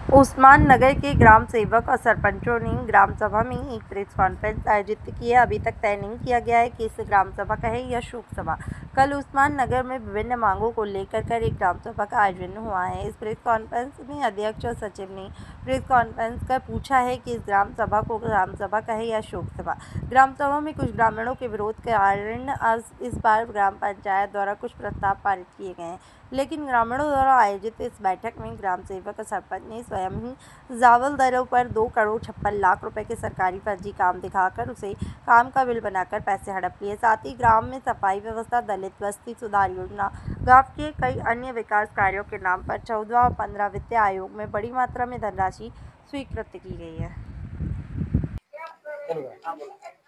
उस्मान नगर के ग्राम सेवक और सरपंचों ने ग्राम सभा में एक प्रेस कॉन्फ्रेंस आयोजित की है। अभी तक तय नहीं किया गया है कि इसे ग्राम सभा कहे या शोक सभा। कल उस्मान नगर में विभिन्न मांगों को लेकर एक ग्राम सभा का आयोजन हुआ है। इस प्रेस कॉन्फ्रेंस में अध्यक्ष और सचिव ने प्रेस कॉन्फ्रेंस कर पूछा है कि इस ग्राम सभा को ग्राम सभा कहे या शोक सभा। ग्राम सभा में कुछ ग्रामीणों के विरोध के कारण इस बार ग्राम पंचायत द्वारा कुछ प्रस्ताव पारित किए गए हैं, लेकिन ग्रामीणों द्वारा आयोजित इस बैठक में ग्राम सेवक और सरपंच ने स्वयं ही जावल दरों पर 2,56,00,000 रुपए के सरकारी फर्जी काम दिखाकर उसे काम का बिल बनाकर पैसे हड़प लिए। साथ ही ग्राम में सफाई व्यवस्था, दलित बस्ती सुधार योजना, गांव के कई अन्य विकास कार्यों के नाम पर 14 और 15 वित्त आयोग में बड़ी मात्रा में धनराशि स्वीकृत की गई है।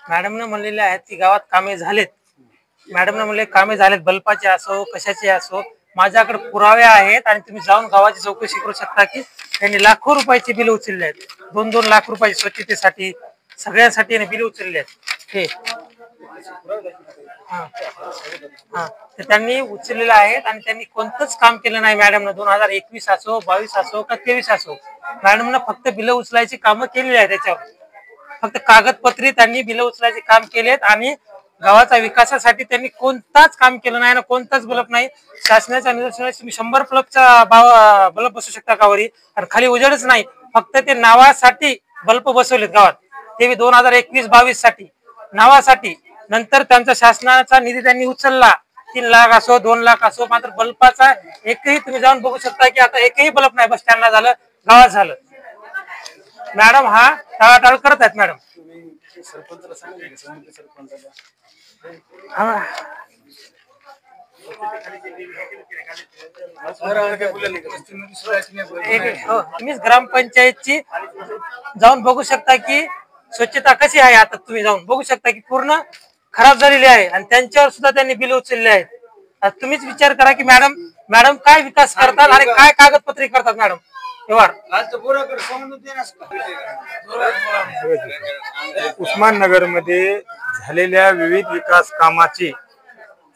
मॅडमने म्हणलेले आहेत की गावात कामे झालेत। मॅडमने म्हणले कामे झालेत, बल्बाचे असो कशाचे असो, माझ्याकडे पुरावे आहेत आणि तुम्ही जाऊन गावाची चौकशी करू शकता की त्यांनी लाखो रुपयाची बिल उचलले आहेत। 2-2 लाख रुपयाची स्वच्छतेसाठी सगळ्यांसाठी बिल उचलले आहेत। हे ते त्यांनी उचललेले आहेत आणि त्यांनी कोणतंच काम केलं नाही। मॅडमने 2021 असो, 22 असो का 23 असो, मॅडमने फक्त बिल उचलायची कामं केलेली आहेत। त्याच्यावर फक्त कागदपत्री त्यांनी बिल उचलायचे काम केलेत आणि गावाच्या विकासासाठी त्यांनी कोणताच काम केलं नाही ना कोणताच बल्ब नाही। शासनाच्या निदर्शनास तुम्ही 100 बल्बचा बल्ब बसवू शकता गावावरी आणि खाली उजेडच नाही, फक्त ते नावासाठी बल्ब बसवलेत गावात, ते 2021-22 साठी नावासाठी। नंतर त्यांचा शासनाचा निधी त्यांनी उचलला, 3 लाख असो 2 लाख असो, मात्र बल्बाचा एकही तुम्ही जाऊन बघू शकता की आता एकही बल्ब नाही। बस स्टँडला झालं, गावात झालं। मॅडम हा टाळाटाळ करत आहेत। मॅडम सरपंचाला सांगितलं सरपंचाला तुम्ही ग्रामपंचायतची जाऊन बघू शकता की स्वच्छता कशी आहे। आता तुम्ही जाऊन बघू शकता की पूर्ण खराब झालेली आहे आणि त्यांच्यावर सुद्धा त्यांनी बिल उचलले आहेत। आता तुम्हीच विचार करा की मॅडम काय विकास करतात आणि काय कागदपत्रे करतात मॅडम। उस्मान नगर मध्ये झालेल्या विविध विकास कामाची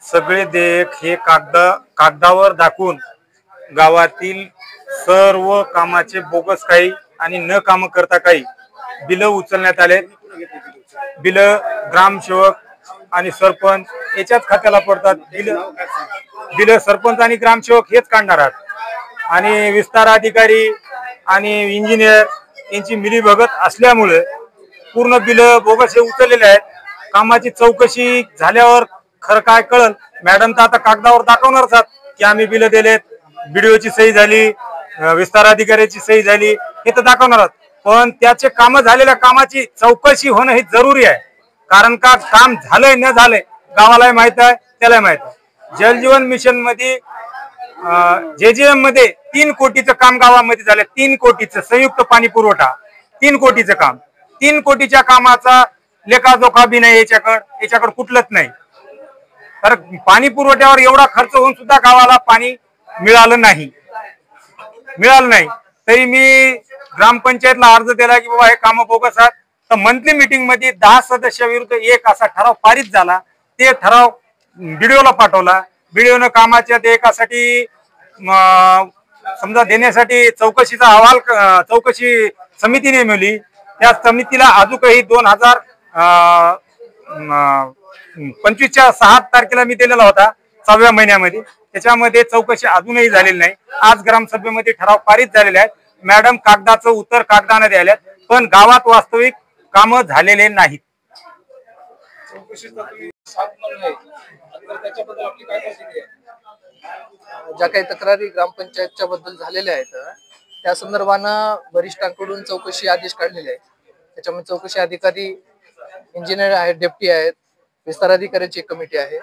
सगळे देयक हे कागदावर दाखवून गावातील सर्व कामाचे बोगस काही आणि न काम करता काही बिल उचलण्यात आले। बिल ग्रामसेवक आणि सरपंच याच्याच खात्याला पडतात। बिल सरपंच आणि ग्रामसेवक हेच काढणार आहेत आणि विस्तार अधिकारी आणि इंजिनियर यांची मिलीभगत असल्यामुळे पूर्ण बिल बोगस हे उचललेले आहेत। कामाची चौकशी झाल्यावर खरं काय कळल। मॅडम तर आता कागदावर दाखवणारच आहेत की आम्ही बिल दिलेत, बीडीओची सही झाली, विस्तार अधिकाऱ्याची सही झाली, हे तर दाखवणार आहेत। पण त्याचे काम झालेल्या कामाची चौकशी होणं हे जरुरी आहे, कारण का काम झालंय न झालंय गावालाही माहित आहे, त्यालाही माहित आहे। जल जीवन मिशन मध्ये जेजेएम मध्ये 3 कोटीचं काम गावामध्ये झालं। 3 कोटीचं संयुक्त पाणी पुरवठा, 3 कोटीचं काम, 3 कोटीच्या कामाचा लेखाजोखा बी नाही याच्याकडे कुठलंच नाही। तर पाणी पुरवठ्यावर एवढा खर्च होऊन सुद्धा गावाला पाणी मिळालं नाही। तरी मी ग्रामपंचायतला अर्ज दिला की बाबा हे काम बोगस आहेत। तर मंथली मीटिंग मध्ये 10 सदस्याविरुद्ध एक असा ठराव पारित झाला। ते ठराव बीडीओला पाठवला। बीडीओनं कामाच्या देयकासाठी समजा देण्यासाठी चौकशीचा अहवाल चौकशी समिती नेमली। त्या समितीला अजूनही 2025च्या 6 तारखेला मी दिलेला होता 6व्या महिन्यामध्ये। त्याच्यामध्ये चौकशी अजूनही झालेली नाही। आज ग्रामसभेमध्ये ठराव पारित झालेले आहेत। मॅडम कागदाचं उत्तर कागदाने द्यायला, पण गावात वास्तविक काम झालेले नाहीत। ज्या काही तक्रारी ग्रामपंचायतच्या बद्दल झालेल्या आहेत त्या संदर्भानं वरिष्ठांकडून चौकशी आदेश काढलेले आहेत। त्याच्यामध्ये चौकशी अधिकारी इंजिनियर आहेत, डेप्टी आहेत, विस्तार अधिकाऱ्याची एक कमिटी आहे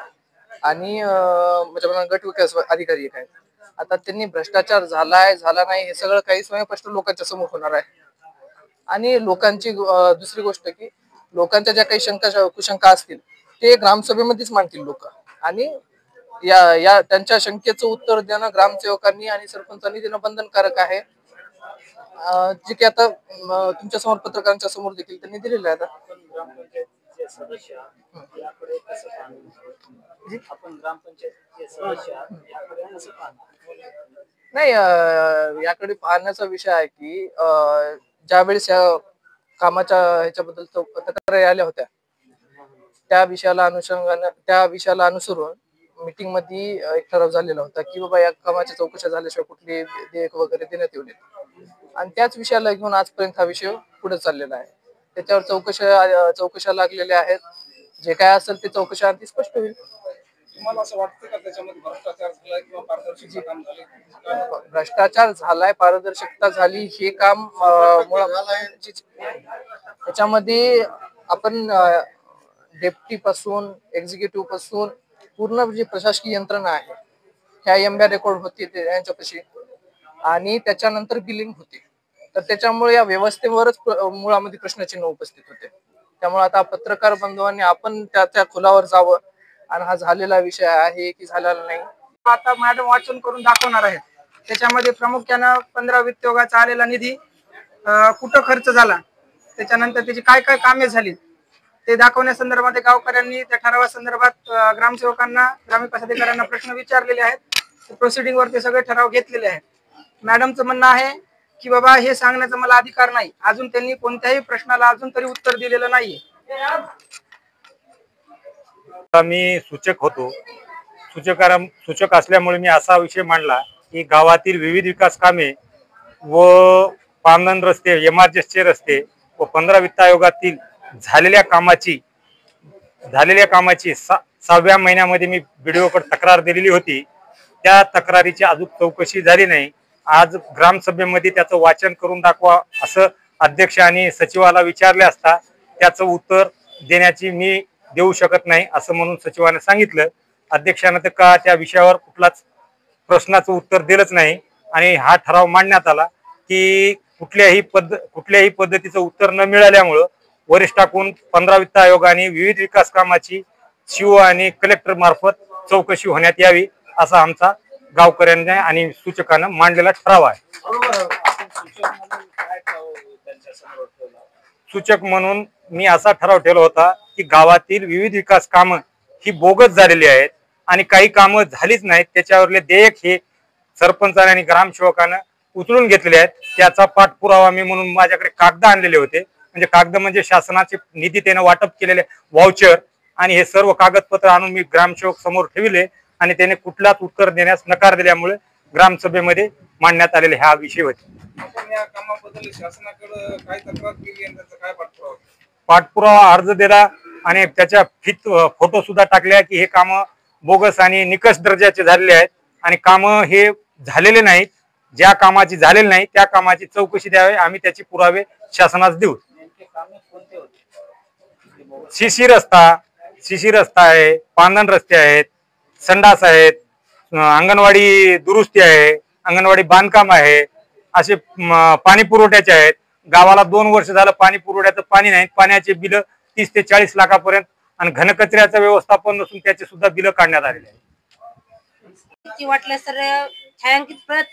आणि गट विकास अधिकारी एक आहेत। आता त्यांनी भ्रष्टाचार झाला नाही हे सगळं काही स्वयंस्पष्ट लोकांच्या समोर होणार आहे। आणि लोकांची दुसरी गोष्ट की लोकांच्या ज्या काही कुशंका असतील ते ग्रामसभेमध्येच मांडतील लोक, आणि या त्यांच्या शंकेचं उत्तर देणं ग्रामसेवकांनी आणि सरपंचांनी देणं बंधनकारक आहे, जे की आता तुमच्या समोर पत्रकारांच्या समोर देखील त्यांनी दिलेलं आहे। ग्रामपंचायत सदस्य याकडे कसं पाहणार? आपण ग्रामपंचायतचे सदस्य याकडे कसं पाहणार? नाही, याकडे पाहण्याचा विषय आहे की ज्यावेळेस या कामाच्या ह्याच्याबद्दल तक्रारी आल्या होत्या, त्या विषयाला अनुसरून मीटिंग मध्ये एक ठराव झालेला होता की बाबा या कामाच्या चौकशा झाल्याशिवाय कुठली देयक वगैरे देण्यात येऊ नये, आणि त्याच विषयाला घेऊन आजपर्यंत हा विषय पुढे चाललेला आहे. त्याच्यावर चौकशा लागलेल्या आहेत. जे काय असेल ते चौकशा आणि स्पष्ट होईल. तुम्हाला असं वाटतं का त्याच्यामध्ये भ्रष्टाचार झालाय किंवा पारदर्शकता काम झाले? भ्रष्टाचार झालाय, पारदर्शकता झाली हे काम त्याच्यामध्ये आपण डेप्टी पासून एक्झिक्युटिव्ह पासून पूर्ण जी प्रशासकीय यंत्रणा आहे ह्या एमबीआर रेकॉर्ड होते यांच्यापाशी, आणि त्याच्यानंतर बिलिंग होते. तर त्याच्यामुळे या व्यवस्थेवरच मुळामध्ये प्रश्नचिन्ह उपस्थित होते. त्यामुळे आता पत्रकार बांधवांनी आपण त्या खोलावर जावं आणि हा झालेला विषय आहे की झालेला नाही. आता मॅडम वाचन करून दाखवणार आहेत. त्याच्यामध्ये प्रामुख्यानं 15 वित्त विभागाचा आलेला निधी कुठं खर्च झाला, त्याच्यानंतर त्याची काय काय कामे झाली ते दाखवण्यासंदर्भात गावकऱ्यांनी त्या ठरावासंदर्भात ग्रामसेवकांना, ग्रामविकास अधिकाऱ्यांना प्रश्न विचारलेले आहेत. प्रोसिडिंग वर ते सगळे ठराव घेतलेले आहेत. मॅडमचं म्हणणं आहे की बाबा हे सांगण्याचा मला अधिकार नाही. अजून त्यांनी कोणत्याही प्रश्नाला अजून तरी उत्तर दिलेलं नाहीये. मी सूचक होतो. सूचक असल्यामुळे मी असा विषय मांडला की गावातील विविध विकास कामे व पांदन रस्ते, एमआरजेसचे रस्ते व 15 वित्त आयोगातील झालेल्या कामाची 6व्या महिन्यामध्ये मी बीडीओकडे तक्रार दिलेली होती. त्या तक्रारीची अजून चौकशी झाली नाही. आज ग्रामसभेमध्ये त्याचं वाचन करून दाखवा असं अध्यक्ष आणि सचिवाला विचारले असता त्याचं उत्तर देण्याची मी देऊ शकत नाही असं म्हणून सचिवाने सांगितलं. अध्यक्षानं तर का त्या विषयावर कुठलाच प्रश्नाचं उत्तर दिलंच नाही, आणि हा ठराव मांडण्यात आला की कुठल्याही पद्धतीचं उत्तर न मिळाल्यामुळं वरिष्ठांकडून 15 वित्त आयोगाने विविध विकास कामाची शिव आणि कलेक्टर मार्फत चौकशी होण्यात यावी असा आमचा गावकऱ्यांना आणि सूचकांना मांडलेला ठराव आहे. सूचक म्हणून मी असा ठराव ठेवला होता की गावातील विविध विकास कामं ही बोगस झालेली आहेत आणि काही कामं झालीच नाहीत. त्याच्यावरले देयक हे सरपंचाने आणि ग्रामसेवकानं उचलून घेतलेले आहेत. त्याचा पाठपुरावा मी म्हणून माझ्याकडे कागद आणलेले होते. म्हणजे कागद म्हणजे शासनाचे निधी त्यानं वाटप केलेले वाउचर, आणि हे सर्व कागदपत्र आणून मी ग्रामसेवक समोर ठेवले आणि त्याने कुठलाच उत्तर देण्यास नकार दिल्यामुळे ग्रामसभेमध्ये मांडण्यात आलेले हा विषय होते. आपण या कामाबद्दल शासनाकडे काय तक्रार केली आणि त्याचा काय पाठपुरावा? पाठपुरावा अर्ज दिला आणि त्याच्या फोटो सुद्धा टाकल्या की हे काम बोगस आणि निकष दर्जाचे झालेले आहेत आणि काम हे झालेले नाहीत. ज्या कामाची झालेली नाही त्या कामाची चौकशी द्यावी, आम्ही त्याचे पुरावे शासनास देऊ. शिशी रस्ता आहे, पांदन रस्ते आहेत, संडास आहेत, अंगणवाडी दुरुस्ती आहे, अंगणवाडी बांधकाम आहे, असे पाणी पुरवठ्याचे आहेत. गावाला 2 वर्ष झालं पाणी पुरवठ्याचं पाणी नाही. पाण्याचे बिल 30 ते 40 लाखापर्यंत आणि घनकचऱ्याचं व्यवस्थापन नसून त्याचे सुद्धा बिल काढण्यात आलेले आहे. वाटलं सर छायांकित प्रत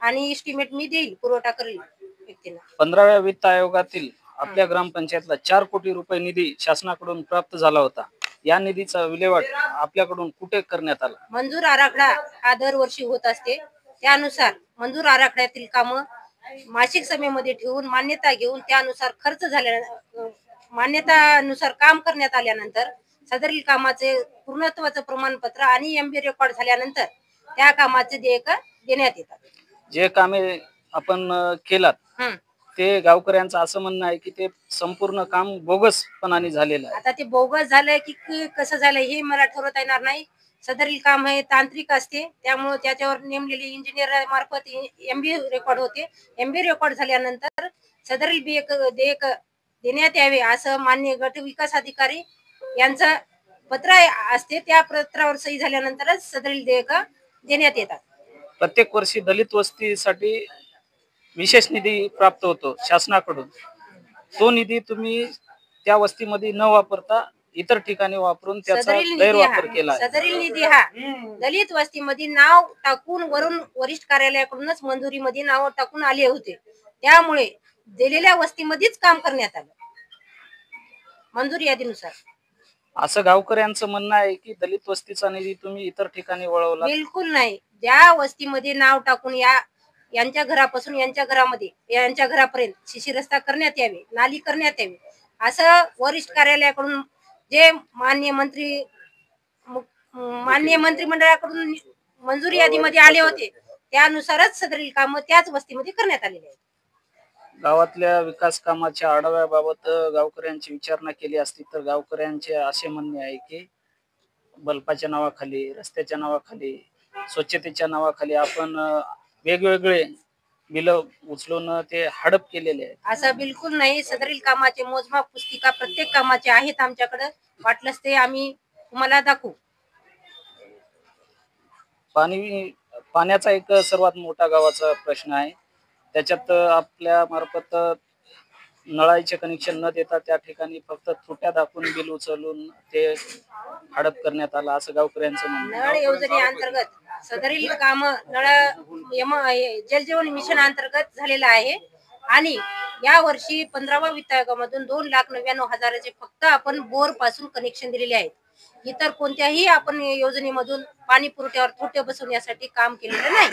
आणि एस्टिमेट मी देईल, पुरवठा करेल व्यक्तीला. 15व्या वित्त आयोगातील आपल्या ग्रामपंचायतला 4 कोटी रुपये निधी शासनाकडून प्राप्त झाला होता. या निधीचा विल्हेवाट आपल्याकडून कुठे करण्यात आला? मंजूर आराखडा हा दरवर्षी होत असते. त्यानुसार मंजूर आराखड्यातील कामं मासिक सभेमध्ये ठेवून मान्यता घेऊन त्यानुसार खर्च झाल्या, मान्यतानुसार काम करण्यात आल्यानंतर सदरील कामाचे पूर्णत्वाचं प्रमाणपत्र आणि एमबी रेकॉर्ड झाल्यानंतर त्या कामाचे देयक देण्यात येतात. जे कामे आपण केलात ते गावकऱ्यांचं असं म्हणणं आहे की ते संपूर्ण काम बोगसपणाने झालेलं आहे. आता ते बोगस झालंय की कसं झालंय हे मला ठरवता येणार नाही. सदरील काम हे तांत्रिक असते, त्यामुळे त्याच्यावर नेमलेले इंजिनियर मार्फत एमबी रेकॉर्ड होते. एमबी रेकॉर्ड झाल्यानंतर सदरील देयक देण्यात यावे असं मान्य गट विकास अधिकारी यांचं पत्र असते. त्या पत्रावर सही झाल्यानंतरच सदरील देयक देण्यात येतात. प्रत्येक वर्षी दलित वस्तीसाठी विशेष निधी प्राप्त होतो शासनाकडून. तो निधी तुम्ही त्या वस्तीमध्ये न वापरता इतर ठिकाणी वापरून त्याचा गैरवापर केला. सदरील निधी हा दलित वस्तीमध्ये नाव टाकून वरून वरिष्ठ कार्यालयाकडूनच मंजुरीमध्ये नाव टाकून आले होते. त्यामुळे दिलेल्या वस्तीमध्येच काम करण्यात आलं मंजुरी यादीनुसार. असं गावकऱ्यांचं म्हणणं आहे की दलित वस्तीचा निधी तुम्ही इतर ठिकाणी वळवला. बिलकुल नाही. ज्या वस्तीमध्ये नाव टाकून यांच्या घरापासून यांच्या घरामध्ये यांच्या घरापर्यंत शिशी रस्ता करण्यात यावे, नाली करण्यात यावी, असं वरिष्ठ कार्यालयाकडून जे माननीय मंत्रिमंडळाकडून मंजुरी यादीमध्ये आले होते त्यानुसारच सदरील कामं त्याच वस्तीमध्ये करण्यात आलेली आहेत. गावातल्या विकास कामाच्या आढाव्याबाबत गावकऱ्यांची विचारणा केली असती तर गावकऱ्यांचे असे म्हणणे आहे की बल्बाच्या नावाखाली, रस्त्याच्या नावाखाली, स्वच्छतेच्या नावाखाली आपण वेगवेगळे बिलं उचलून ते हडप केलेले आहेत. असं बिलकुल नाही. सदरील कामाचे मोजमाप पुस्तिका प्रत्येक कामाचे आहेत आमच्याकडे. वाटलंच ते आम्ही तुम्हाला दाखवू. पाण्याचा एक सर्वात मोठा गावाचा प्रश्न आहे. त्याच्यात आपल्या मार्फत नळाचे कनेक्शन न देता त्या ठिकाणी फक्त त्रुट्या दाखवून बिल उचलून ते हडप करण्यात आला असं गावकऱ्यांचं म्हणणं आहे. नळ योजनेअंतर्गत सदरील काम जलजीवन मिशन अंतर्गत झालेलं आहे आणि या वर्षी 15व्या वित्त आयोगामधून 2,99,000चे फक्त आपण बोर पासून कनेक्शन दिलेले आहेत. इतर कोणत्याही आपण योजनेमधून पाणी पुरवठ्यावर त्रुट्या बसवण्यासाठी काम केलेलं नाही.